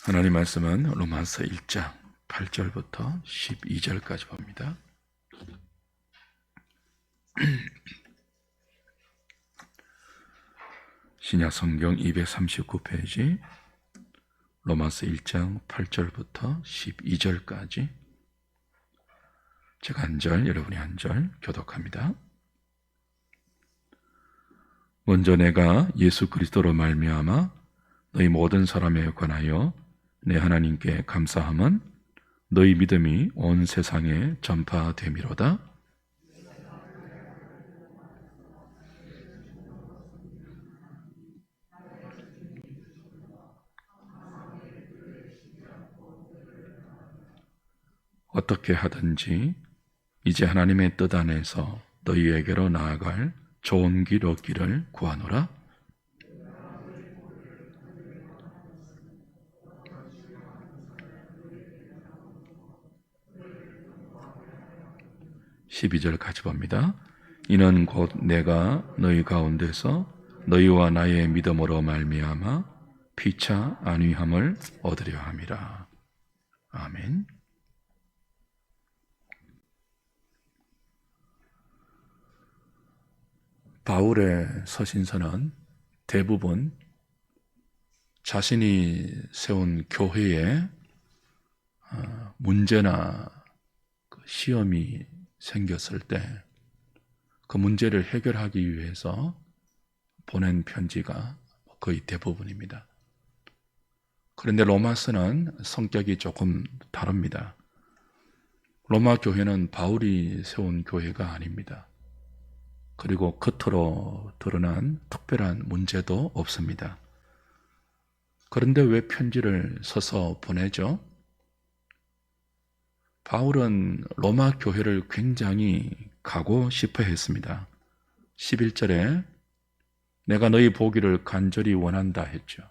하나님 말씀은 로마서 1장 8절부터 12절까지 봅니다. 신약 성경 239페이지 로마서 1장 8절부터 12절까지 제가 한 절, 여러분이 한 절 교독합니다. 먼저 내가 예수 그리스도로 말미암아 너희 모든 사람에 관하여 내 하나님께 감사함은 너희 믿음이 온 세상에 전파됨이로다. 어떻게 하든지 이제 하나님의 뜻 안에서 너희에게로 나아갈 좋은 길 얻기를 구하노라. (12절) 같이 봅니다. 이는 곧 내가 너희 가운데서 너희와 나의 믿음으로 말미암아 피차 안위함을 얻으려 함이라. 아멘. 바울의 서신서는 대부분 자신이 세운 교회에 문제나 시험이 생겼을 때 그 문제를 해결하기 위해서 보낸 편지가 거의 대부분입니다. 그런데 로마서는 성격이 조금 다릅니다. 로마 교회는 바울이 세운 교회가 아닙니다. 그리고 겉으로 드러난 특별한 문제도 없습니다. 그런데 왜 편지를 써서 보내죠? 바울은 로마 교회를 굉장히 가고 싶어 했습니다. 11절에 내가 너희 보기를 간절히 원한다 했죠.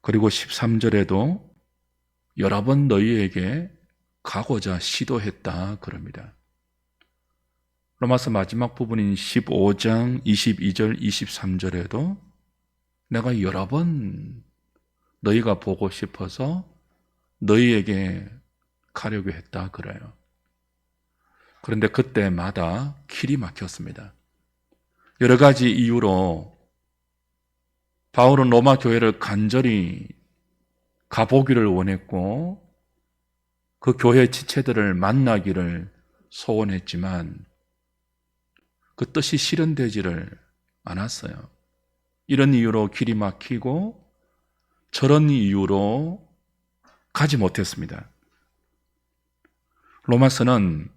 그리고 13절에도 여러 번 너희에게 가고자 시도했다 그럽니다. 로마서 마지막 부분인 15장 22절 23절에도 내가 여러 번 너희가 보고 싶어서 너희에게 가려고 했다 그래요. 그런데 그때마다 길이 막혔습니다. 여러 가지 이유로 바울은 로마 교회를 간절히 가보기를 원했고 그 교회 지체들을 만나기를 소원했지만 그 뜻이 실현되지를 않았어요. 이런 이유로 길이 막히고 저런 이유로 가지 못했습니다. 로마서는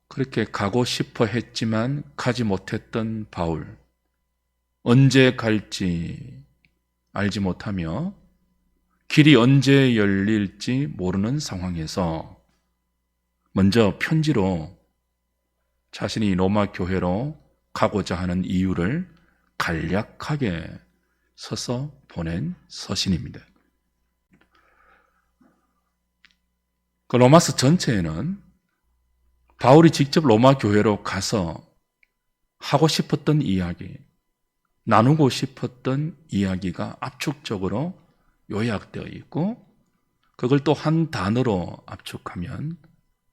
그렇게 가고 싶어 했지만 가지 못했던 바울, 언제 갈지 알지 못하며 길이 언제 열릴지 모르는 상황에서 먼저 편지로 자신이 로마 교회로 가고자 하는 이유를 간략하게 써서 보낸 서신입니다. 그 로마서 전체에는 바울이 직접 로마 교회로 가서 하고 싶었던 이야기, 나누고 싶었던 이야기가 압축적으로 요약되어 있고 그걸 또 한 단어로 압축하면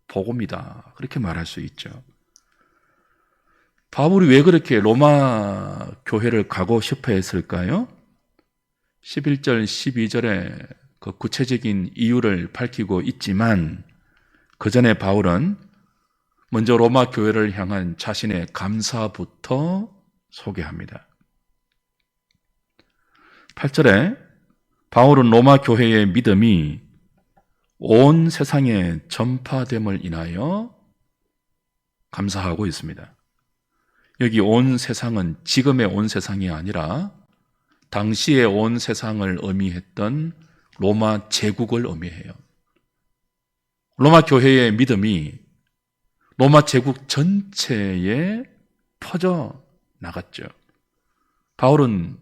복음이다 그렇게 말할 수 있죠. 바울이 왜 그렇게 로마 교회를 가고 싶어 했을까요? 11절, 12절에 그 구체적인 이유를 밝히고 있지만 그 전에 바울은 먼저 로마 교회를 향한 자신의 감사부터 소개합니다. 8절에 바울은 로마 교회의 믿음이 온 세상에 전파됨을 인하여 감사하고 있습니다. 여기 온 세상은 지금의 온 세상이 아니라 당시의 온 세상을 의미했던 로마 제국을 의미해요. 로마 교회의 믿음이 로마 제국 전체에 퍼져 나갔죠. 바울은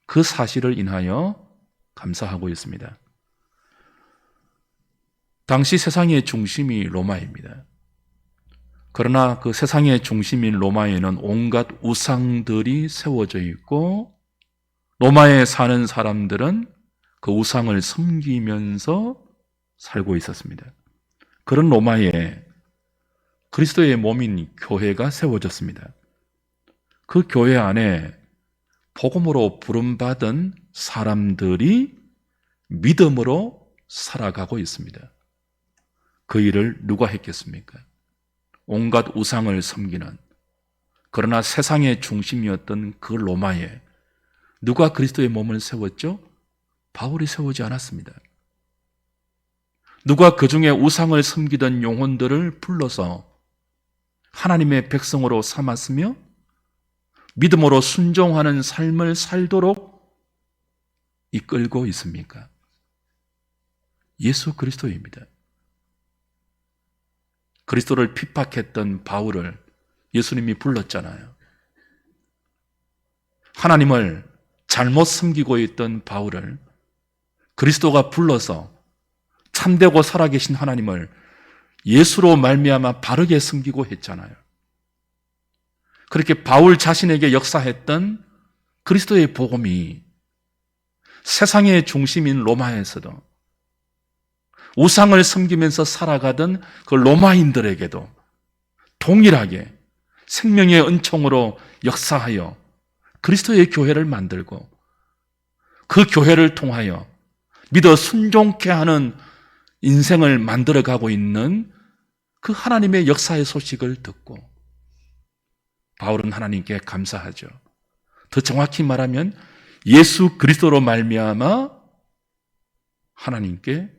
그 사실을 인하여 감사하고 있습니다. 당시 세상의 중심이 로마입니다. 그러나 그 세상의 중심인 로마에는 온갖 우상들이 세워져 있고 로마에 사는 사람들은 그 우상을 섬기면서 살고 있었습니다. 그런 로마에 그리스도의 몸인 교회가 세워졌습니다. 그 교회 안에 복음으로 부름받은 사람들이 믿음으로 살아가고 있습니다. 그 일을 누가 했겠습니까? 온갖 우상을 섬기는, 그러나 세상의 중심이었던 그 로마에 누가 그리스도의 몸을 세웠죠? 바울이 세우지 않았습니다. 누가 그 중에 우상을 섬기던 영혼들을 불러서 하나님의 백성으로 삼았으며 믿음으로 순종하는 삶을 살도록 이끌고 있습니까? 예수 그리스도입니다. 그리스도를 핍박했던 바울을 예수님이 불렀잖아요. 하나님을 잘못 섬기고 있던 바울을 그리스도가 불러서 참되고 살아계신 하나님을 예수로 말미암아 바르게 섬기고 했잖아요. 그렇게 바울 자신에게 역사했던 그리스도의 복음이 세상의 중심인 로마에서도 우상을 섬기면서 살아가던 그 로마인들에게도 동일하게 생명의 은총으로 역사하여 그리스도의 교회를 만들고 그 교회를 통하여 믿어 순종케 하는 인생을 만들어가고 있는 그 하나님의 역사의 소식을 듣고 바울은 하나님께 감사하죠. 더 정확히 말하면 예수 그리스도로 말미암아 하나님께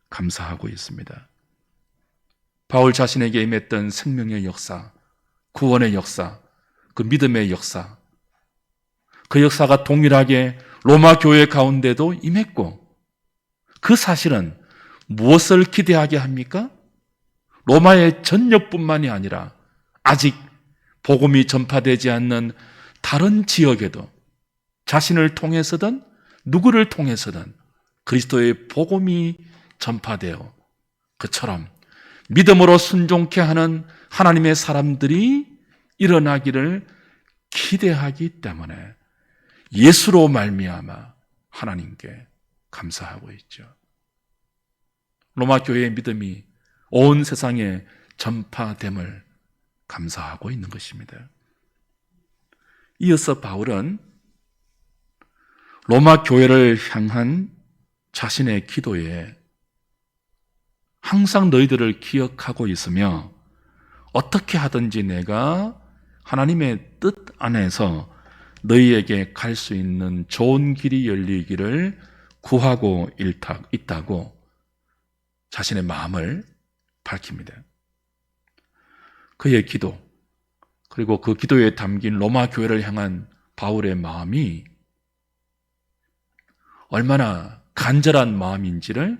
감사하고 있습니다. 바울 자신에게 임했던 생명의 역사, 구원의 역사, 그 믿음의 역사, 그 역사가 동일하게 로마 교회 가운데도 임했고, 그 사실은 무엇을 기대하게 합니까? 로마의 전역뿐만이 아니라 아직 복음이 전파되지 않는 다른 지역에도 자신을 통해서든 누구를 통해서든 그리스도의 복음이 전파되어 그처럼 믿음으로 순종케 하는 하나님의 사람들이 일어나기를 기대하기 때문에 예수로 말미암아 하나님께 감사하고 있죠. 로마 교회의 믿음이 온 세상에 전파됨을 감사하고 있는 것입니다. 이어서 바울은 로마 교회를 향한 자신의 기도에 항상 너희들을 기억하고 있으며 어떻게 하든지 내가 하나님의 뜻 안에서 너희에게 갈 수 있는 좋은 길이 열리기를 구하고 있다고 자신의 마음을 밝힙니다. 그의 기도, 그리고 그 기도에 담긴 로마 교회를 향한 바울의 마음이 얼마나 간절한 마음인지를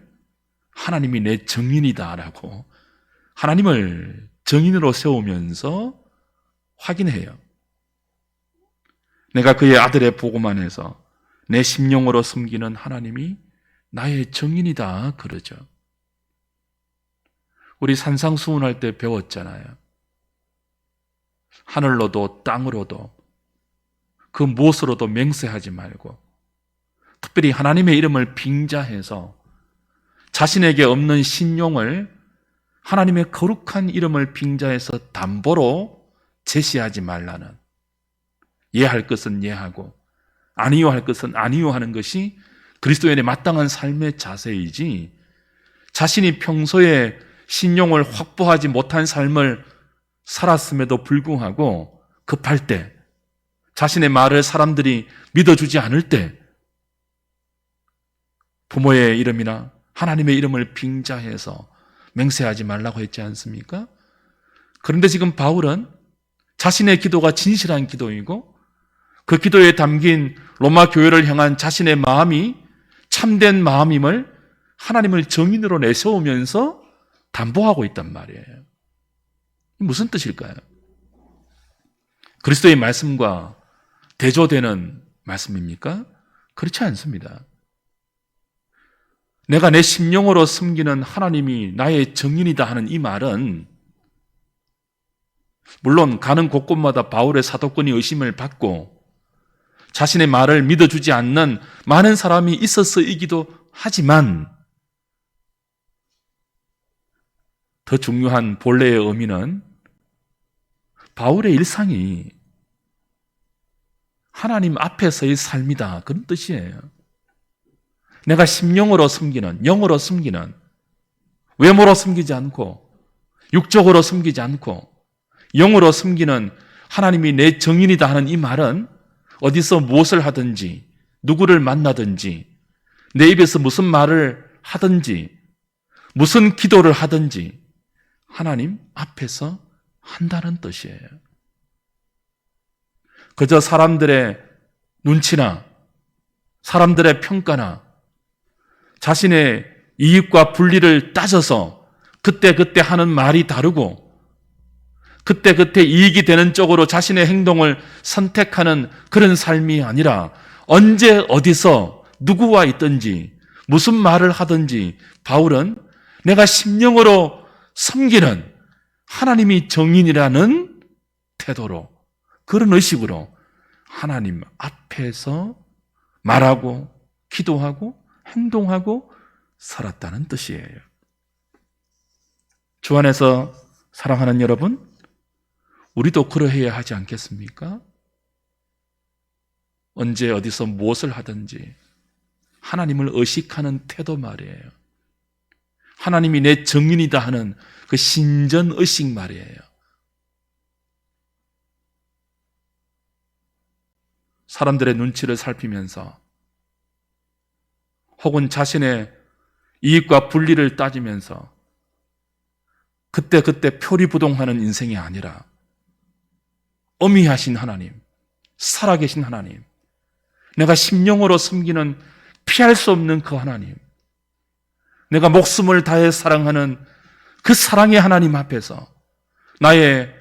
하나님이 내 증인이다라고 하나님을 증인으로 세우면서 확인해요. 내가 그의 아들의 복음 안에서 내 심령으로 섬기는 하나님이 나의 증인이다 그러죠. 우리 산상수훈할 때 배웠잖아요. 하늘로도 땅으로도 그 무엇으로도 맹세하지 말고 특별히 하나님의 이름을 빙자해서 자신에게 없는 신용을 하나님의 거룩한 이름을 빙자해서 담보로 제시하지 말라는, 예할 것은 예하고 아니요 할 것은 아니요 하는 것이 그리스도인의 마땅한 삶의 자세이지, 자신이 평소에 신용을 확보하지 못한 삶을 살았음에도 불구하고 급할 때, 자신의 말을 사람들이 믿어주지 않을 때 부모의 이름이나 하나님의 이름을 빙자해서 맹세하지 말라고 했지 않습니까? 그런데 지금 바울은 자신의 기도가 진실한 기도이고 그 기도에 담긴 로마 교회를 향한 자신의 마음이 참된 마음임을 하나님을 증인으로 내세우면서 담보하고 있단 말이에요. 무슨 뜻일까요? 그리스도의 말씀과 대조되는 말씀입니까? 그렇지 않습니다. 내가 내 심령으로 섬기는 하나님이 나의 증인이다 하는 이 말은 물론 가는 곳곳마다 바울의 사도권이 의심을 받고 자신의 말을 믿어주지 않는 많은 사람이 있어서이기도 하지만 더 중요한 본래의 의미는 바울의 일상이 하나님 앞에서의 삶이다, 그런 뜻이에요. 내가 심령으로 섬기는, 영으로 섬기는, 외모로 섬기지 않고 육적으로 섬기지 않고 영으로 섬기는 하나님이 내 정인이다 하는 이 말은 어디서 무엇을 하든지 누구를 만나든지 내 입에서 무슨 말을 하든지 무슨 기도를 하든지 하나님 앞에서 한다는 뜻이에요. 그저 사람들의 눈치나 사람들의 평가나 자신의 이익과 분리를 따져서 그때그때 하는 말이 다르고 그때그때 이익이 되는 쪽으로 자신의 행동을 선택하는 그런 삶이 아니라 언제 어디서 누구와 있든지 무슨 말을 하든지 바울은 내가 심령으로 섬기는 하나님이 정인이라는 태도로 그런 의식으로 하나님 앞에서 말하고 기도하고 행동하고 살았다는 뜻이에요. 주 안에서 사랑하는 여러분, 우리도 그러해야 하지 않겠습니까? 언제 어디서 무엇을 하든지 하나님을 의식하는 태도 말이에요. 하나님이 내 정인이다 하는 그 신전의식 말이에요. 사람들의 눈치를 살피면서 혹은 자신의 이익과 분리를 따지면서 그때그때 표리부동하는 인생이 아니라 어미하신 하나님, 살아계신 하나님, 내가 심령으로 섬기는 피할 수 없는 그 하나님, 내가 목숨을 다해 사랑하는 그 사랑의 하나님 앞에서 나의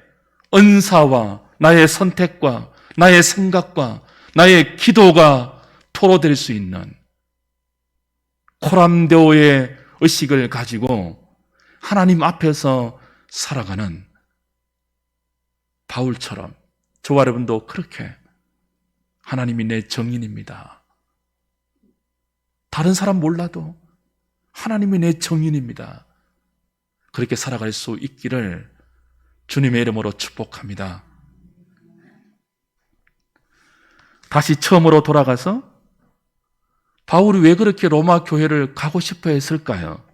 은사와 나의 선택과 나의 생각과 나의 기도가 토로될 수 있는 코람데오의 의식을 가지고 하나님 앞에서 살아가는 바울처럼 저와 여러분도 그렇게 하나님이 내 정인입니다. 다른 사람 몰라도 하나님이 내 정인입니다. 그렇게 살아갈 수 있기를 주님의 이름으로 축복합니다. 다시 처음으로 돌아가서 바울이 왜 그렇게 로마 교회를 가고 싶어 했을까요?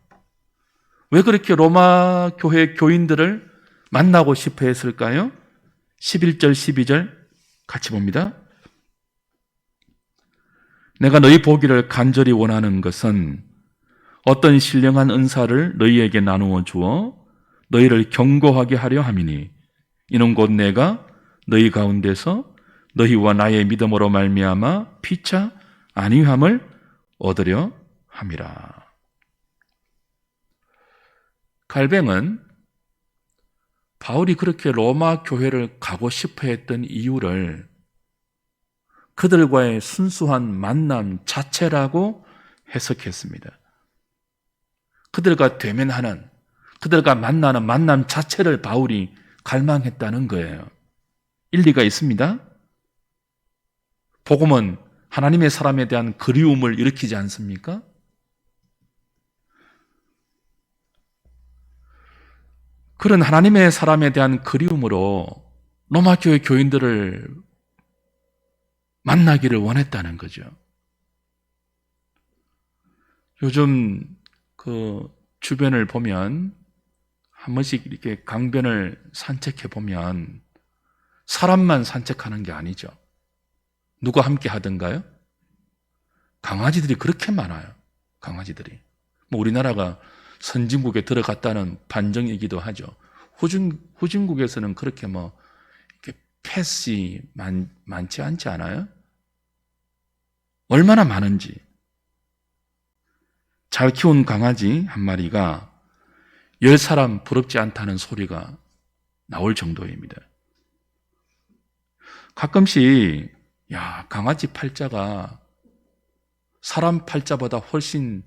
왜 그렇게 로마 교회 교인들을 만나고 싶어 했을까요? 11절, 12절 같이 봅니다. 내가 너희 보기를 간절히 원하는 것은 어떤 신령한 은사를 너희에게 나누어 주어 너희를 경고하게 하려 함이니 이는 곧 내가 너희 가운데서 너희와 나의 믿음으로 말미암아 피차 안위함을 얻으려 함이라. 갈뱅은 바울이 그렇게 로마 교회를 가고 싶어 했던 이유를 그들과의 순수한 만남 자체라고 해석했습니다. 그들과 대면하는, 그들과 만나는 만남 자체를 바울이 갈망했다는 거예요. 일리가 있습니다. 복음은 하나님의 사람에 대한 그리움을 일으키지 않습니까? 그런 하나님의 사람에 대한 그리움으로 로마 교회 교인들을 만나기를 원했다는 거죠. 요즘 그 주변을 보면 한 번씩 이렇게 강변을 산책해 보면 사람만 산책하는 게 아니죠. 누가 함께 하던가요? 강아지들이 그렇게 많아요. 강아지들이. 뭐 우리나라가 선진국에 들어갔다는 반정이기도 하죠. 후진국에서는 그렇게 뭐 이렇게 펫이 많지 않지 않아요? 얼마나 많은지. 잘 키운 강아지 한 마리가 10사람 부럽지 않다는 소리가 나올 정도입니다. 가끔씩 강아지 팔자가 사람 팔자보다 훨씬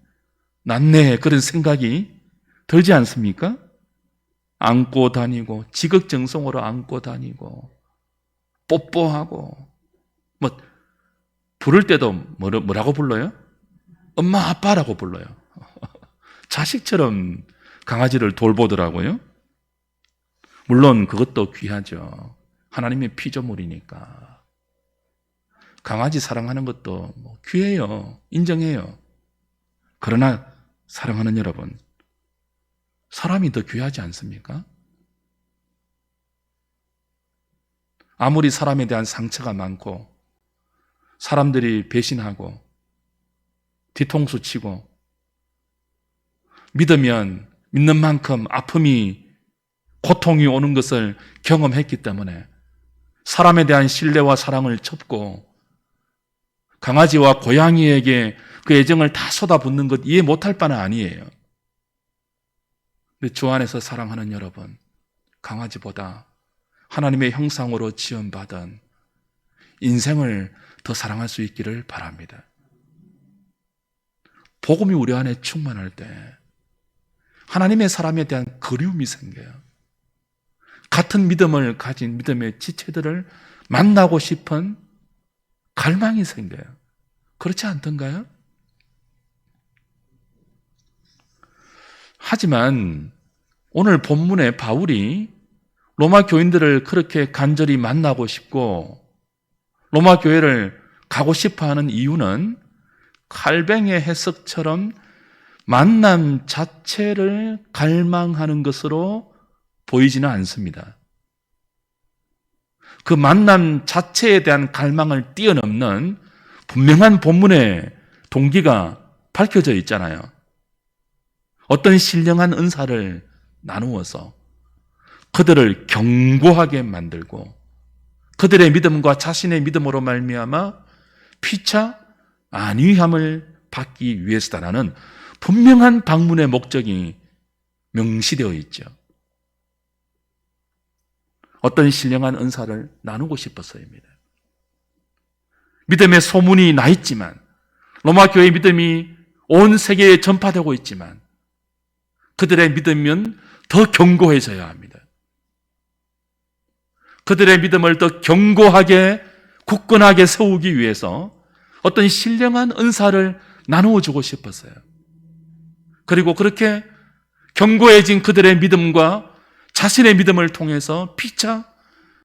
낫네 그런 생각이 들지 않습니까? 안고 다니고 지극정성으로 안고 다니고 뽀뽀하고 뭐 부를 때도 뭐라고 불러요? 엄마, 아빠라고 불러요. 자식처럼 강아지를 돌보더라고요. 물론 그것도 귀하죠. 하나님의 피조물이니까. 강아지 사랑하는 것도 귀해요. 인정해요. 그러나 사랑하는 여러분, 사람이 더 귀하지 않습니까? 아무리 사람에 대한 상처가 많고 사람들이 배신하고 뒤통수 치고 믿으면 믿는 만큼 아픔이 고통이 오는 것을 경험했기 때문에 사람에 대한 신뢰와 사랑을 접고 강아지와 고양이에게 그 애정을 다 쏟아붓는 것 이해 못할 바는 아니에요. 근데 주 안에서 사랑하는 여러분, 강아지보다 하나님의 형상으로 지음받은 인생을 더 사랑할 수 있기를 바랍니다. 복음이 우리 안에 충만할 때 하나님의 사람에 대한 그리움이 생겨요. 같은 믿음을 가진 믿음의 지체들을 만나고 싶은 갈망이 생겨요. 그렇지 않던가요? 하지만 오늘 본문에 바울이 로마 교인들을 그렇게 간절히 만나고 싶고 로마 교회를 가고 싶어하는 이유는 칼뱅의 해석처럼 만남 자체를 갈망하는 것으로 보이지는 않습니다. 그 만남 자체에 대한 갈망을 뛰어넘는 분명한 본문의 동기가 밝혀져 있잖아요. 어떤 신령한 은사를 나누어서 그들을 견고하게 만들고 그들의 믿음과 자신의 믿음으로 말미암아 피차 안위함을 받기 위해서다라는 분명한 방문의 목적이 명시되어 있죠. 어떤 신령한 은사를 나누고 싶어서입니다. 믿음의 소문이 나 있지만 로마 교회의 믿음이 온 세계에 전파되고 있지만 그들의 믿음은 더 견고해져야 합니다. 그들의 믿음을 더 견고하게 굳건하게 세우기 위해서 어떤 신령한 은사를 나누어 주고 싶었어요. 그리고 그렇게 견고해진 그들의 믿음과 자신의 믿음을 통해서 피차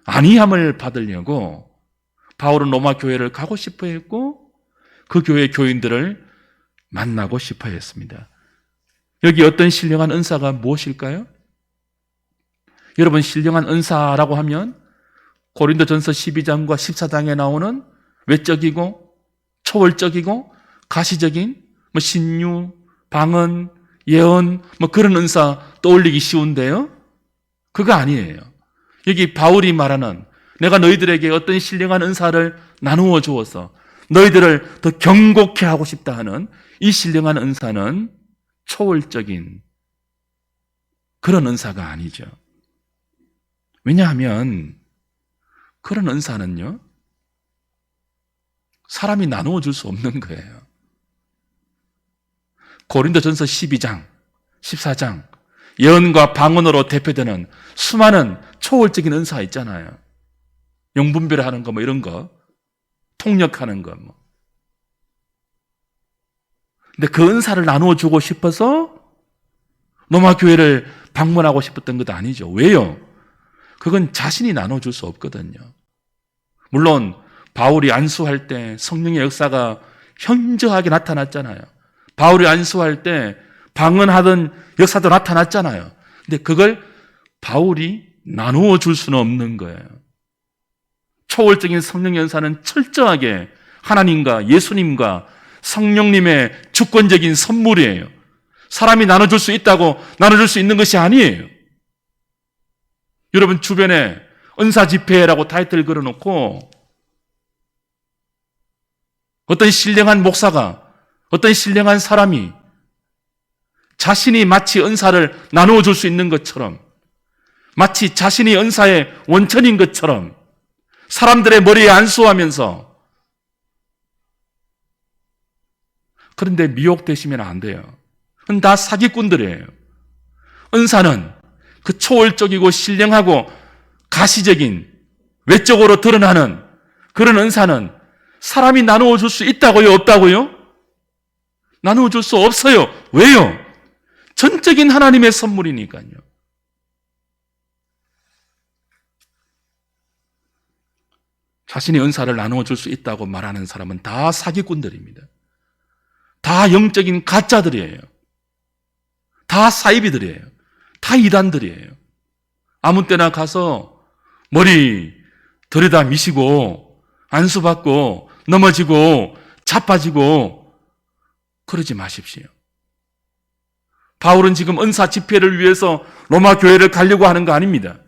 안위함을 받으려고 바울은 로마 교회를 가고 싶어 했고 그 교회 교인들을 만나고 싶어 했습니다. 여기 어떤 신령한 은사가 무엇일까요? 여러분, 신령한 은사라고 하면 고린도전서 12장과 14장에 나오는 외적이고 초월적이고 가시적인 신유, 방언, 예언 그런 은사 떠올리기 쉬운데요. 그거 아니에요. 여기 바울이 말하는 내가 너희들에게 어떤 신령한 은사를 나누어 주어서 너희들을 더 견고케 하고 싶다 하는 이 신령한 은사는 초월적인 그런 은사가 아니죠. 왜냐하면 그런 은사는요, 사람이 나누어 줄 수 없는 거예요. 고린도전서 12장, 14장 예언과 방언으로 대표되는 수많은 초월적인 은사 있잖아요. 영분별하는 거 이런 거, 통역하는 거 근데 그 은사를 나누어 주고 싶어서 로마 교회를 방문하고 싶었던 것도 아니죠. 왜요? 그건 자신이 나눠줄 수 없거든요. 물론 바울이 안수할 때 성령의 역사가 현저하게 나타났잖아요. 바울이 안수할 때 방언하던 역사도 나타났잖아요. 근데 그걸 바울이 나누어 줄 수는 없는 거예요. 초월적인 성령 연사는 철저하게 하나님과 예수님과 성령님의 주권적인 선물이에요. 사람이 나눠줄 수 있다고 나눠줄 수 있는 것이 아니에요. 여러분 주변에 은사 집회라고 타이틀 걸어놓고 어떤 신령한 목사가 어떤 신령한 사람이 자신이 마치 은사를 나누어 줄 수 있는 것처럼 마치 자신이 은사의 원천인 것처럼 사람들의 머리에 안수하면서 그런데 미혹되시면 안 돼요. 그건 다 사기꾼들이에요. 은사는 그 초월적이고 신령하고 가시적인 외적으로 드러나는 그런 은사는 사람이 나누어 줄 수 있다고요? 없다고요? 나누어 줄 수 없어요. 왜요? 전적인 하나님의 선물이니까요. 자신의 은사를 나누어 줄 수 있다고 말하는 사람은 다 사기꾼들입니다. 다 영적인 가짜들이에요. 다 사이비들이에요. 다 이단들이에요. 아무 때나 가서 머리 들여다 미시고 안수받고 넘어지고 자빠지고 그러지 마십시오. 바울은 지금 은사 집회를 위해서 로마 교회를 가려고 하는 거 아닙니다.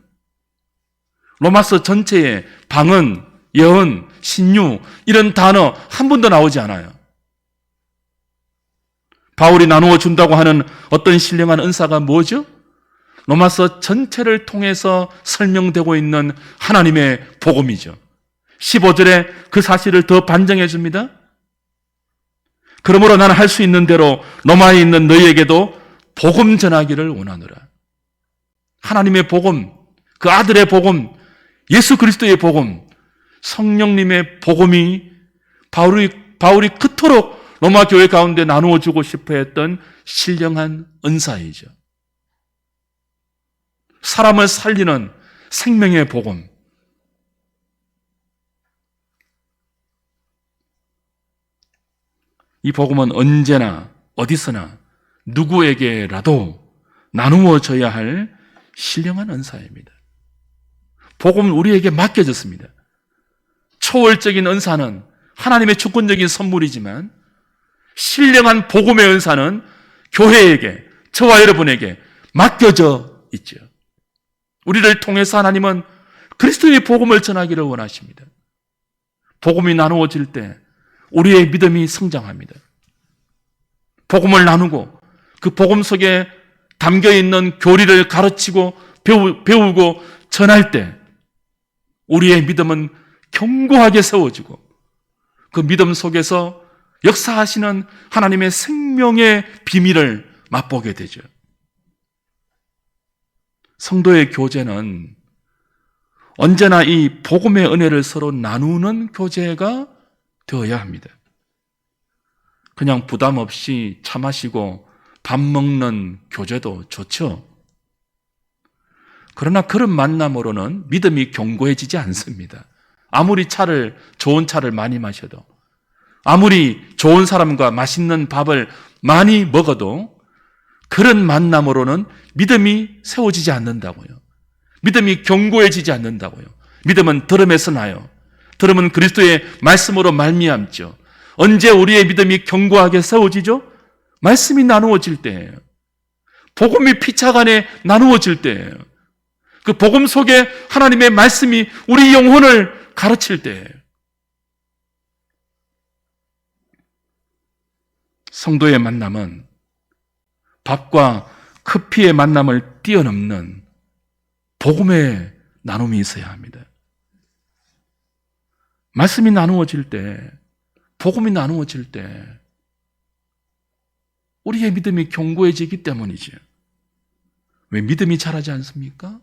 로마서 전체에 방언, 예언, 신유 이런 단어 한 번도 나오지 않아요. 바울이 나누어 준다고 하는 어떤 신령한 은사가 뭐죠? 로마서 전체를 통해서 설명되고 있는 하나님의 복음이죠. 15절에 그 사실을 더 반증해 줍니다. 그러므로 나는 할 수 있는 대로 로마에 있는 너희에게도 복음 전하기를 원하노라. 하나님의 복음, 그 아들의 복음, 예수 그리스도의 복음, 성령님의 복음이 바울이 그토록 로마 교회 가운데 나누어 주고 싶어 했던 신령한 은사이죠. 사람을 살리는 생명의 복음. 이 복음은 언제나 어디서나 누구에게라도 나누어져야 할 신령한 은사입니다. 복음은 우리에게 맡겨졌습니다. 초월적인 은사는 하나님의 주권적인 선물이지만 신령한 복음의 은사는 교회에게, 저와 여러분에게 맡겨져 있죠. 우리를 통해서 하나님은 그리스도의 복음을 전하기를 원하십니다. 복음이 나누어질 때 우리의 믿음이 성장합니다. 복음을 나누고 그 복음 속에 담겨있는 교리를 가르치고 배우고 전할 때 우리의 믿음은 견고하게 세워지고 그 믿음 속에서 역사하시는 하나님의 생명의 비밀을 맛보게 되죠. 성도의 교제는 언제나 이 복음의 은혜를 서로 나누는 교제가 되어야 합니다. 그냥 부담 없이 차 마시고 밥 먹는 교제도 좋죠. 그러나 그런 만남으로는 믿음이 견고해지지 않습니다. 아무리 좋은 차를 많이 마셔도, 아무리 좋은 사람과 맛있는 밥을 많이 먹어도 그런 만남으로는 믿음이 세워지지 않는다고요. 믿음이 견고해지지 않는다고요. 믿음은 들음에서 나요. 들음은 그리스도의 말씀으로 말미암죠. 언제 우리의 믿음이 견고하게 세워지죠? 말씀이 나누어질 때예요. 복음이 피차간에 나누어질 때예요. 그 복음 속에 하나님의 말씀이 우리 영혼을 가르칠 때예요. 성도의 만남은 밥과 커피의 만남을 뛰어넘는 복음의 나눔이 있어야 합니다. 말씀이 나누어질 때, 복음이 나누어질 때 우리의 믿음이 견고해지기 때문이죠. 왜 믿음이 자라지 않습니까?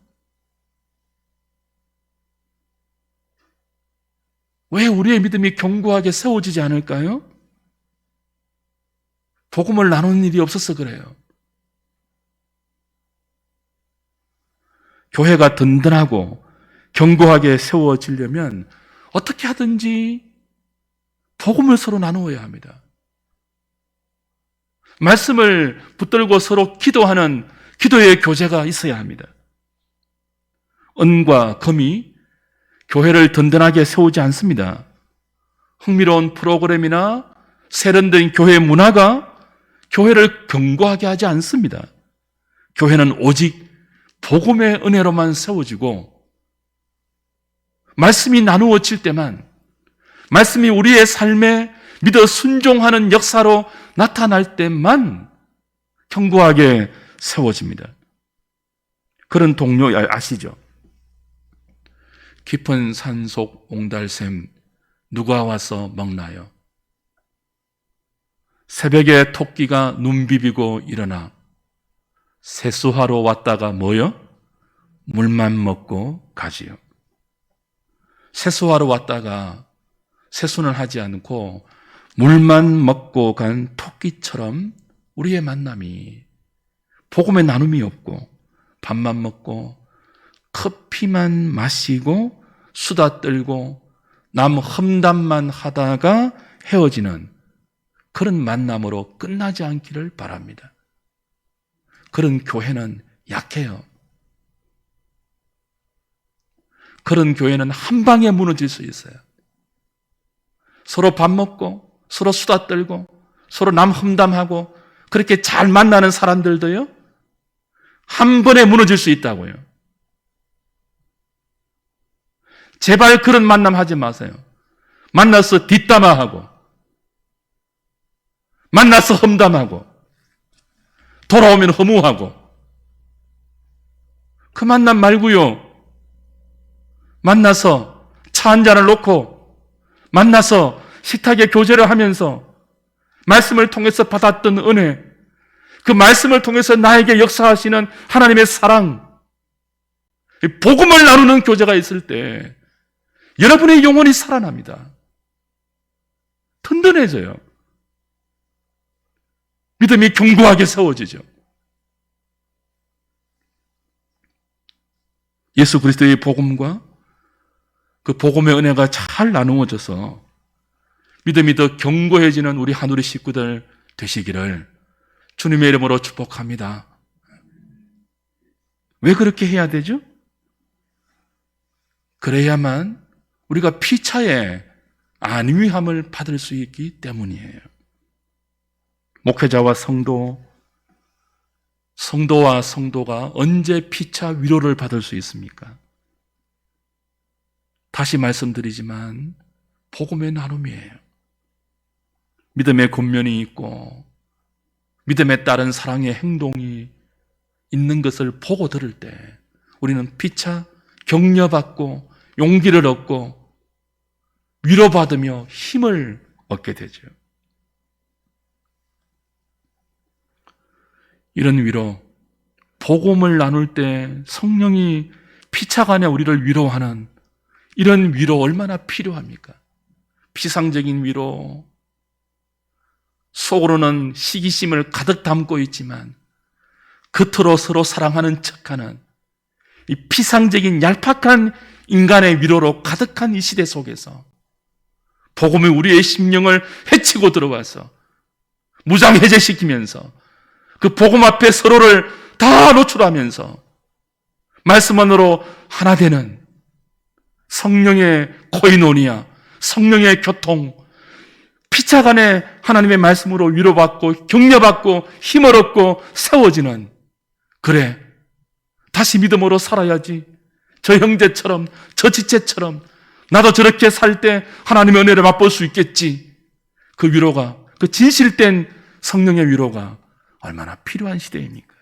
왜 우리의 믿음이 견고하게 세워지지 않을까요? 복음을 나누는 일이 없어서 그래요. 교회가 든든하고 견고하게 세워지려면 어떻게 하든지 복음을 서로 나누어야 합니다. 말씀을 붙들고 서로 기도하는 기도의 교제가 있어야 합니다. 은과 금이 교회를 든든하게 세우지 않습니다. 흥미로운 프로그램이나 세련된 교회 문화가 교회를 견고하게 하지 않습니다. 교회는 오직 복음의 은혜로만 세워지고 말씀이 나누어질 때만, 말씀이 우리의 삶에 믿어 순종하는 역사로 나타날 때만 견고하게 세워집니다. 그런 동료 아시죠? 깊은 산속 옹달샘 누가 와서 먹나요? 새벽에 토끼가 눈 비비고 일어나 세수하러 왔다가 뭐요? 물만 먹고 가지요. 세수하러 왔다가 세수는 하지 않고 물만 먹고 간 토끼처럼 우리의 만남이 복음의 나눔이 없고 밥만 먹고 커피만 마시고 수다 떨고 남 험담만 하다가 헤어지는 그런 만남으로 끝나지 않기를 바랍니다. 그런 교회는 약해요. 그런 교회는 한 방에 무너질 수 있어요. 서로 밥 먹고 서로 수다 떨고 서로 남 험담하고 그렇게 잘 만나는 사람들도요, 한 번에 무너질 수 있다고요. 제발 그런 만남 하지 마세요. 만나서 뒷담화하고 만나서 험담하고 돌아오면 허무하고 그 만남 말고요. 만나서 차 한 잔을 놓고 만나서 식탁에 교제를 하면서 말씀을 통해서 받았던 은혜, 그 말씀을 통해서 나에게 역사하시는 하나님의 사랑, 복음을 나누는 교제가 있을 때 여러분의 영혼이 살아납니다. 든든해져요. 믿음이 견고하게 세워지죠. 예수 그리스도의 복음과 그 복음의 은혜가 잘 나누어져서 믿음이 더 견고해지는 우리 한우리 식구들 되시기를 주님의 이름으로 축복합니다. 왜 그렇게 해야 되죠? 그래야만 우리가 피차에 안위함을 받을 수 있기 때문이에요. 목회자와 성도와 성도가 언제 피차 위로를 받을 수 있습니까? 다시 말씀드리지만 복음의 나눔이에요. 믿음의 권면이 있고 믿음에 따른 사랑의 행동이 있는 것을 보고 들을 때 우리는 피차 격려받고 용기를 얻고 위로받으며 힘을 얻게 되죠. 이런 위로, 복음을 나눌 때 성령이 피차간에 우리를 위로하는 이런 위로 얼마나 필요합니까? 피상적인 위로, 속으로는 시기심을 가득 담고 있지만 겉으로 서로 사랑하는 척하는 이 피상적인 얄팍한 인간의 위로로 가득한 이 시대 속에서 복음이 우리의 심령을 해치고 들어와서 무장해제시키면서 그 복음 앞에 서로를 다 노출하면서 말씀 안으로 하나 되는 성령의 코이노니아, 성령의 교통, 피차간에 하나님의 말씀으로 위로받고 격려받고 힘을 얻고 세워지는, 그래, 다시 믿음으로 살아야지, 저 형제처럼 저 지체처럼 나도 저렇게 살 때 하나님의 은혜를 맛볼 수 있겠지. 그 위로가, 그 진실된 성령의 위로가 얼마나 필요한 시대입니까?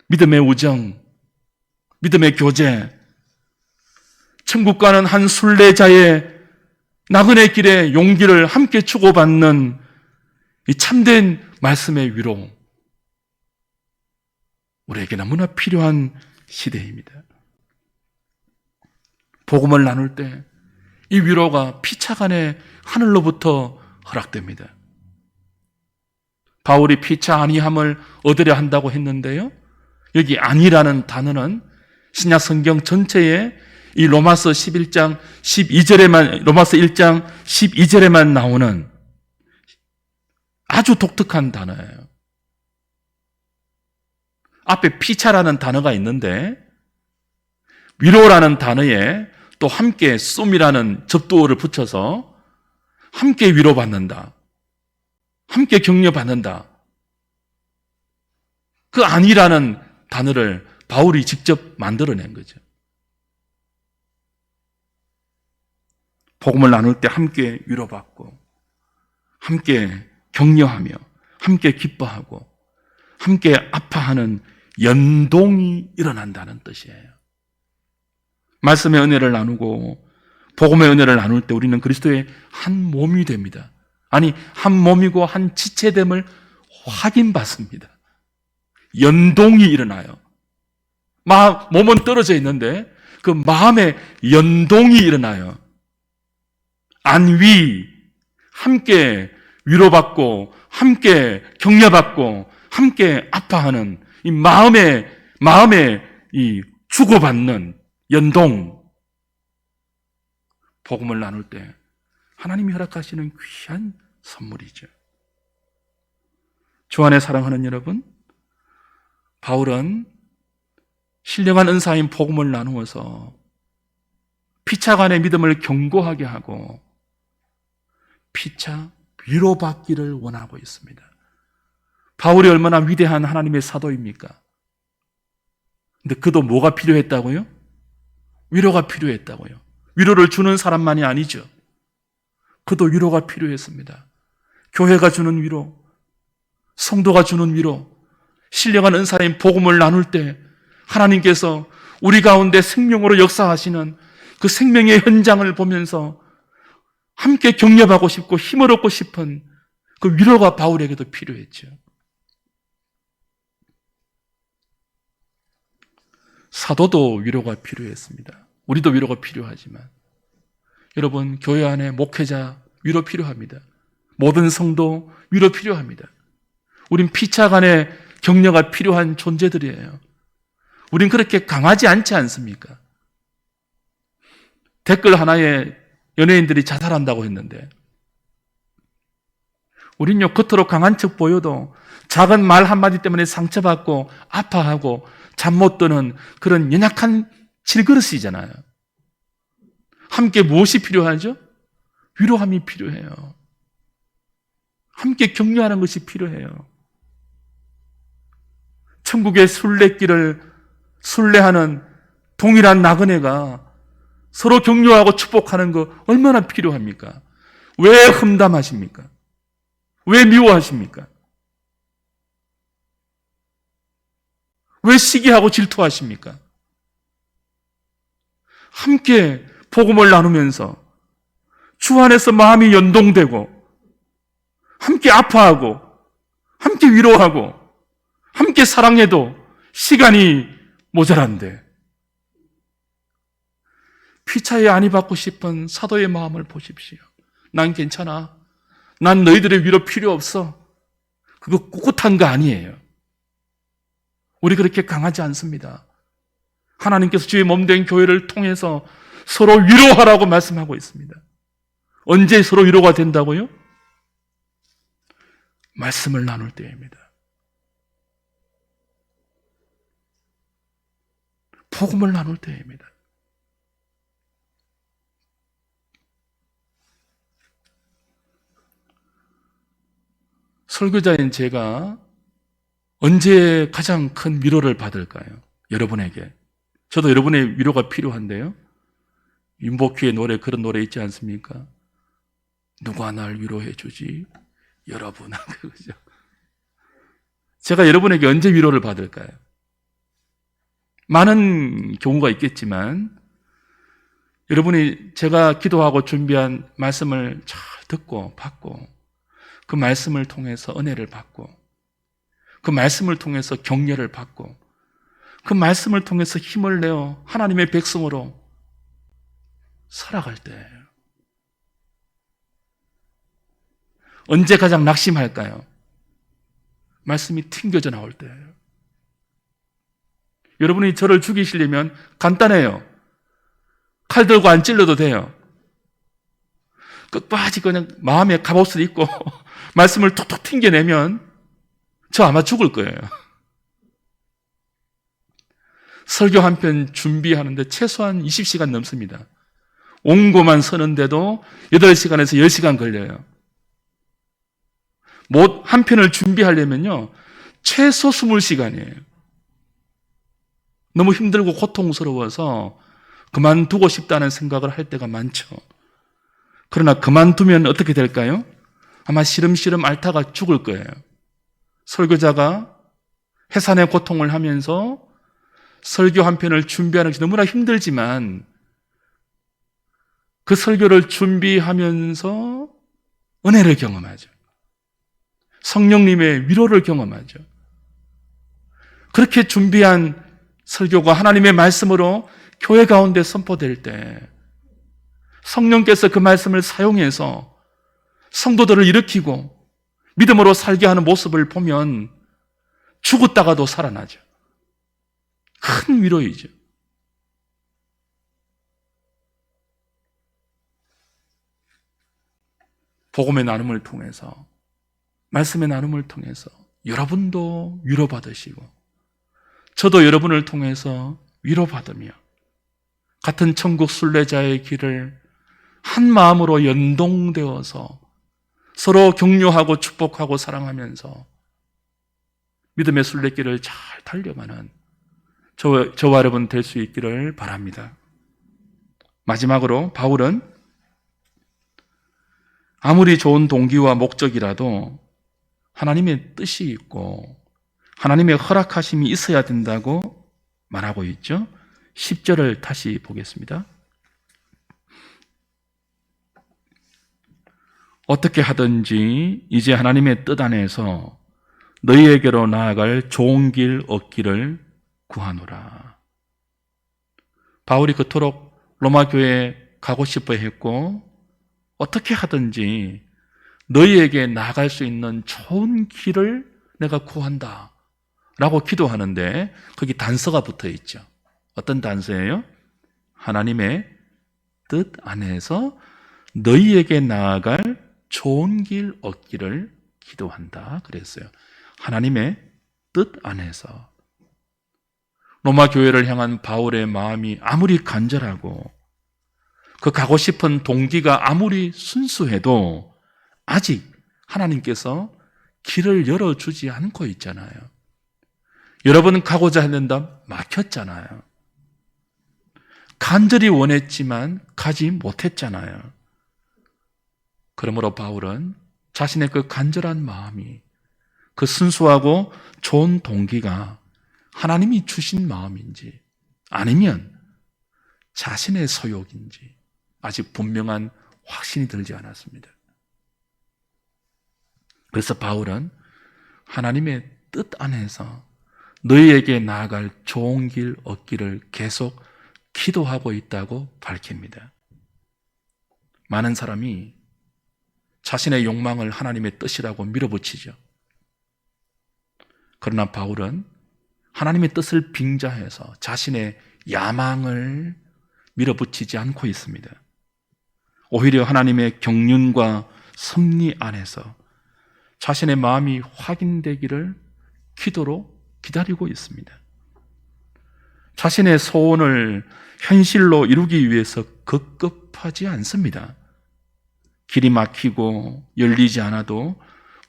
믿음의 우정, 믿음의 교제, 천국 가는 한 순례자의 나그네 길의 용기를 함께 주고받는 이 참된 말씀의 위로, 우리에게 너무나 필요한 시대입니다. 복음을 나눌 때 이 위로가 피차간에 하늘로부터 허락됩니다. 바울이 피차 아니함을 얻으려 한다고 했는데요, 여기 아니라는 단어는 신약 성경 전체에 이 로마서 11장 12절에만, 로마서 1장 12절에만 나오는 아주 독특한 단어예요. 앞에 피차라는 단어가 있는데 위로라는 단어에 또 함께 쏨이라는 접두어를 붙여서 함께 위로받는다, 함께 격려받는다. 그 아니라는 단어를 바울이 직접 만들어낸 거죠. 복음을 나눌 때 함께 위로받고 함께 격려하며 함께 기뻐하고 함께 아파하는 연동이 일어난다는 뜻이에요. 말씀의 은혜를 나누고 복음의 은혜를 나눌 때 우리는 그리스도의 한 몸이 됩니다. 아니, 한 몸이고 한 지체됨을 확인받습니다. 연동이 일어나요. 몸은 떨어져 있는데 그 마음에 연동이 일어나요. 안위, 함께 위로받고, 함께 격려받고, 함께 아파하는 이 마음의 이 주고받는 연동, 복음을 나눌 때 하나님이 허락하시는 귀한 선물이죠. 주 안에 사랑하는 여러분, 바울은 신령한 은사인 복음을 나누어서 피차 간의 믿음을 견고하게 하고 피차 위로받기를 원하고 있습니다. 바울이 얼마나 위대한 하나님의 사도입니까? 근데 그도 뭐가 필요했다고요? 위로가 필요했다고요. 위로를 주는 사람만이 아니죠. 그도 위로가 필요했습니다. 교회가 주는 위로, 성도가 주는 위로, 신령한 은사인 복음을 나눌 때 하나님께서 우리 가운데 생명으로 역사하시는 그 생명의 현장을 보면서 함께 격려하고 싶고 힘을 얻고 싶은 그 위로가 바울에게도 필요했죠. 사도도 위로가 필요했습니다. 우리도 위로가 필요하지만 여러분, 교회 안에 목회자 위로 필요합니다. 모든 성도 위로 필요합니다. 우린 피차 간의 격려가 필요한 존재들이에요. 우린 그렇게 강하지 않지 않습니까? 댓글 하나에 연예인들이 자살한다고 했는데 우린요, 겉으로 강한 척 보여도 작은 말 한마디 때문에 상처받고 아파하고 잠 못 드는 그런 연약한 질그릇이잖아요. 함께 무엇이 필요하죠? 위로함이 필요해요. 함께 격려하는 것이 필요해요. 천국의 순례길을 순례하는 동일한 나그네가 서로 격려하고 축복하는 거 얼마나 필요합니까? 왜 험담하십니까? 왜 미워하십니까? 왜 시기하고 질투하십니까? 함께 복음을 나누면서 주 안에서 마음이 연동되고 함께 아파하고 함께 위로하고 함께 사랑해도 시간이 모자란데 피차에 안위 받고 싶은 사도의 마음을 보십시오. 난 괜찮아. 난 너희들의 위로 필요 없어. 그거 꿋꿋한 거 아니에요. 우리 그렇게 강하지 않습니다. 하나님께서 주의 몸된 교회를 통해서 서로 위로하라고 말씀하고 있습니다. 언제 서로 위로가 된다고요? 말씀을 나눌 때입니다. 복음을 나눌 때입니다. 설교자인 제가 언제 가장 큰 위로를 받을까요? 여러분에게. 저도 여러분의 위로가 필요한데요. 윤복희의 노래, 그런 노래 있지 않습니까? 누가 날 위로해 주지? 여러분. 그죠? 제가 여러분에게 언제 위로를 받을까요? 많은 경우가 있겠지만 여러분이 제가 기도하고 준비한 말씀을 잘 듣고 받고 그 말씀을 통해서 은혜를 받고 그 말씀을 통해서 격려를 받고 그 말씀을 통해서 힘을 내어 하나님의 백성으로 살아갈 때예요. 언제 가장 낙심할까요? 말씀이 튕겨져 나올 때예요. 여러분이 저를 죽이시려면 간단해요. 칼 들고 안 찔러도 돼요. 끝까지 그냥 마음에 갑옷을 입고 말씀을 톡톡 튕겨내면 저 아마 죽을 거예요. 설교 한 편 준비하는데 최소한 20시간 넘습니다. 옹고만 서는데도 8시간에서 10시간 걸려요. 한 편을 준비하려면요, 최소 20시간이에요. 너무 힘들고 고통스러워서 그만두고 싶다는 생각을 할 때가 많죠. 그러나 그만두면 어떻게 될까요? 아마 시름시름 앓다가 죽을 거예요. 설교자가 해산의 고통을 하면서 설교 한 편을 준비하는 것이 너무나 힘들지만 그 설교를 준비하면서 은혜를 경험하죠. 성령님의 위로를 경험하죠. 그렇게 준비한 설교가 하나님의 말씀으로 교회 가운데 선포될 때 성령께서 그 말씀을 사용해서 성도들을 일으키고 믿음으로 살게 하는 모습을 보면 죽었다가도 살아나죠. 큰 위로이죠. 복음의 나눔을 통해서, 말씀의 나눔을 통해서 여러분도 위로받으시고 저도 여러분을 통해서 위로받으며 같은 천국 순례자의 길을 한 마음으로 연동되어서 서로 격려하고 축복하고 사랑하면서 믿음의 순례길을 잘 달려가는 저와 여러분 될 수 있기를 바랍니다. 마지막으로 바울은 아무리 좋은 동기와 목적이라도 하나님의 뜻이 있고 하나님의 허락하심이 있어야 된다고 말하고 있죠. 10절을 다시 보겠습니다. 어떻게 하든지 이제 하나님의 뜻 안에서 너희에게로 나아갈 좋은 길 얻기를 구하노라. 바울이 그토록 로마 교회에 가고 싶어 했고 어떻게 하든지 너희에게 나아갈 수 있는 좋은 길을 내가 구한다 라고 기도하는데 거기 단서가 붙어 있죠. 어떤 단서예요? 하나님의 뜻 안에서 너희에게 나아갈 좋은 길 얻기를 기도한다 그랬어요. 하나님의 뜻 안에서. 로마 교회를 향한 바울의 마음이 아무리 간절하고 그 가고 싶은 동기가 아무리 순수해도 아직 하나님께서 길을 열어주지 않고 있잖아요. 여러분은 가고자 했는데 막혔잖아요. 간절히 원했지만 가지 못했잖아요. 그러므로 바울은 자신의 그 간절한 마음이, 그 순수하고 좋은 동기가 하나님이 주신 마음인지 아니면 자신의 소욕인지 아직 분명한 확신이 들지 않았습니다. 그래서 바울은 하나님의 뜻 안에서 너희에게 나아갈 좋은 길 얻기를 계속 기도하고 있다고 밝힙니다. 많은 사람이 자신의 욕망을 하나님의 뜻이라고 밀어붙이죠. 그러나 바울은 하나님의 뜻을 빙자해서 자신의 야망을 밀어붙이지 않고 있습니다. 오히려 하나님의 경륜과 섭리 안에서 자신의 마음이 확인되기를 기도로 기다리고 있습니다. 자신의 소원을 현실로 이루기 위해서 급급하지 않습니다. 길이 막히고 열리지 않아도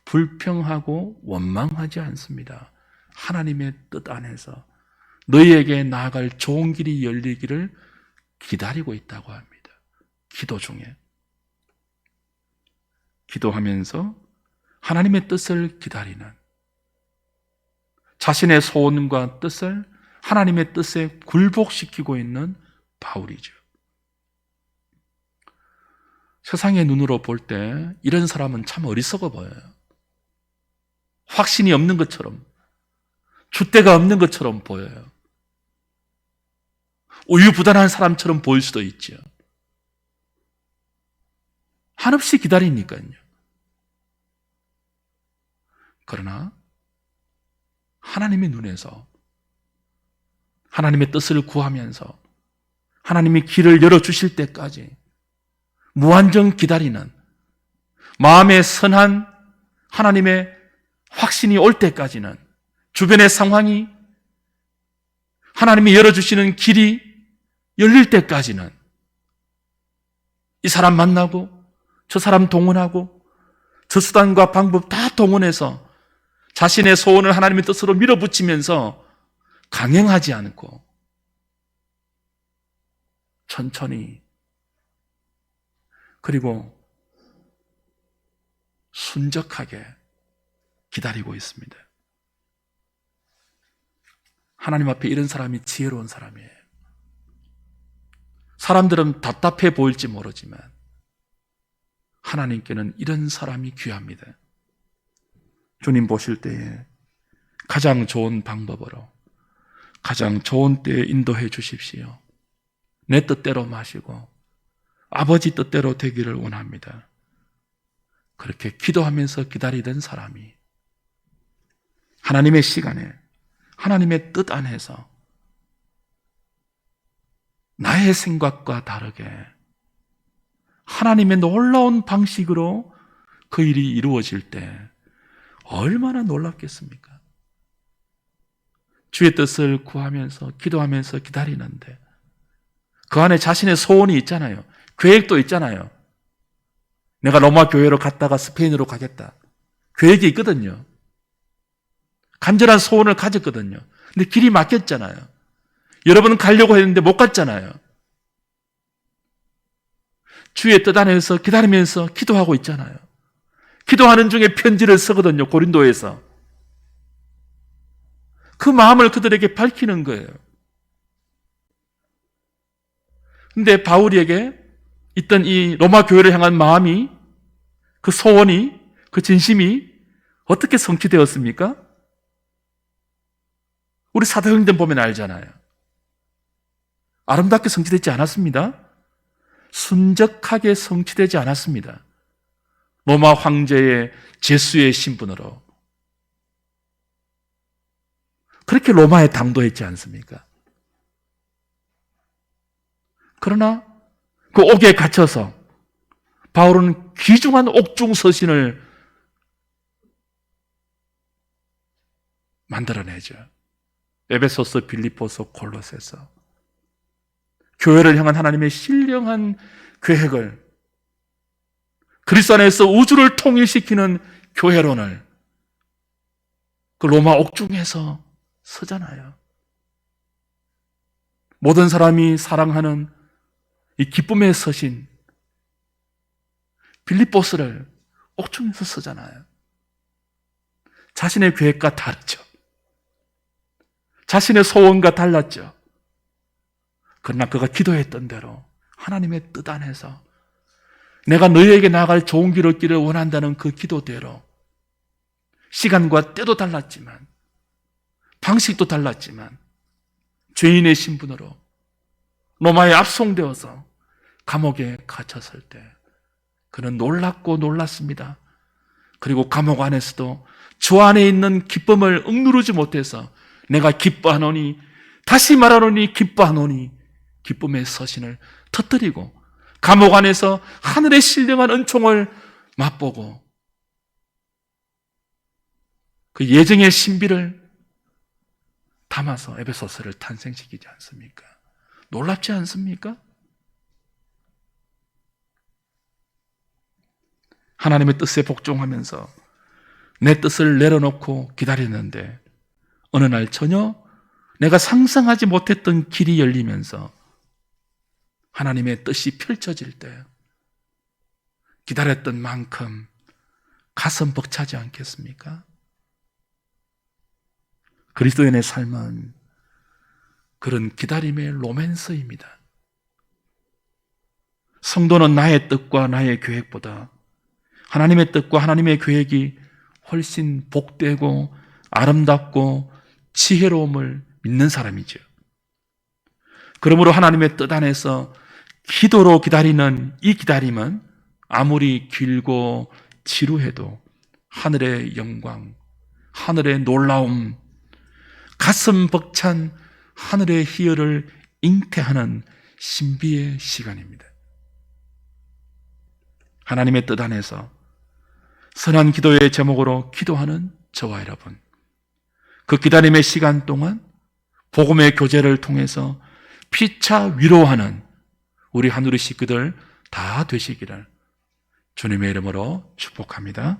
불평하고 원망하지 않습니다. 하나님의 뜻 안에서 너희에게 나아갈 좋은 길이 열리기를 기다리고 있다고 합니다. 기도 중에. 기도하면서 하나님의 뜻을 기다리는, 자신의 소원과 뜻을 하나님의 뜻에 굴복시키고 있는 바울이죠. 세상의 눈으로 볼 때 이런 사람은 참 어리석어 보여요. 확신이 없는 것처럼, 줏대가 없는 것처럼 보여요. 우유부단한 사람처럼 보일 수도 있죠. 한없이 기다리니까요. 그러나 하나님의 눈에서 하나님의 뜻을 구하면서 하나님이 길을 열어주실 때까지 무한정 기다리는, 마음에 선한 하나님의 확신이 올 때까지는, 주변의 상황이 하나님이 열어주시는 길이 열릴 때까지는 이 사람 만나고 저 사람 동원하고 저 수단과 방법 다 동원해서 자신의 소원을 하나님의 뜻으로 밀어붙이면서 강행하지 않고 천천히, 그리고 순적하게 기다리고 있습니다. 하나님 앞에 이런 사람이 지혜로운 사람이에요. 사람들은 답답해 보일지 모르지만 하나님께는 이런 사람이 귀합니다. 주님 보실 때에 가장 좋은 방법으로, 가장 좋은 때에 인도해 주십시오. 내 뜻대로 마시고 아버지 뜻대로 되기를 원합니다. 그렇게 기도하면서 기다리던 사람이 하나님의 시간에 하나님의 뜻 안에서 나의 생각과 다르게 하나님의 놀라운 방식으로 그 일이 이루어질 때 얼마나 놀랍겠습니까? 주의 뜻을 구하면서 기도하면서 기다리는데 그 안에 자신의 소원이 있잖아요. 계획도 있잖아요. 내가 로마 교회로 갔다가 스페인으로 가겠다. 계획이 있거든요. 간절한 소원을 가졌거든요. 근데 길이 막혔잖아요. 여러분은 가려고 했는데 못 갔잖아요. 주의 뜻 안에서 기다리면서 기도하고 있잖아요. 기도하는 중에 편지를 쓰거든요. 고린도에서. 그 마음을 그들에게 밝히는 거예요. 근데 바울에게 있던 이 로마 교회를 향한 마음이, 그 소원이, 그 진심이 어떻게 성취되었습니까? 우리 사도행전 보면 알잖아요. 아름답게 성취되지 않았습니다. 순적하게 성취되지 않았습니다. 로마 황제의 제수의 신분으로 그렇게 로마에 당도했지 않습니까? 그러나 그 옥에 갇혀서 바울은 귀중한 옥중 서신을 만들어내죠. 에베소서, 빌립보서, 골로새서. 교회를 향한 하나님의 신령한 계획을, 그리스도 안에서 우주를 통일시키는 교회론을 그 로마 옥중에서 서잖아요. 모든 사람이 사랑하는 이 기쁨의 서신 빌립보스를 옥중에서 서잖아요. 자신의 계획과 다르죠. 자신의 소원과 달랐죠. 그러나 그가 기도했던 대로 하나님의 뜻 안에서 내가 너희에게 나아갈 좋은 길을 얻기를 원한다는 그 기도대로 시간과 때도 달랐지만 방식도 달랐지만 죄인의 신분으로 로마에 압송되어서 감옥에 갇혔을 때 그는 놀랍고 놀랐습니다. 그리고 감옥 안에서도 주 안에 있는 기쁨을 억누르지 못해서 내가 기뻐하노니, 다시 말하노니 기뻐하노니 기쁨의 서신을 터뜨리고 감옥 안에서 하늘의 신령한 은총을 맛보고 그 예정의 신비를 담아서 에베소서를 탄생시키지 않습니까? 놀랍지 않습니까? 하나님의 뜻에 복종하면서 내 뜻을 내려놓고 기다리는데 어느 날 전혀 내가 상상하지 못했던 길이 열리면서 하나님의 뜻이 펼쳐질 때 기다렸던 만큼 가슴 벅차지 않겠습니까? 그리스도인의 삶은 그런 기다림의 로맨스입니다. 성도는 나의 뜻과 나의 계획보다 하나님의 뜻과 하나님의 계획이 훨씬 복되고 아름답고 지혜로움을 믿는 사람이죠. 그러므로 하나님의 뜻 안에서 기도로 기다리는 이 기다림은 아무리 길고 지루해도 하늘의 영광, 하늘의 놀라움, 가슴 벅찬 하늘의 희열을 잉태하는 신비의 시간입니다. 하나님의 뜻 안에서 선한 기도의 제목으로 기도하는 저와 여러분, 그 기다림의 시간 동안 복음의 교제를 통해서 피차 위로하는 우리 하늘의 식구들 다 되시기를 주님의 이름으로 축복합니다.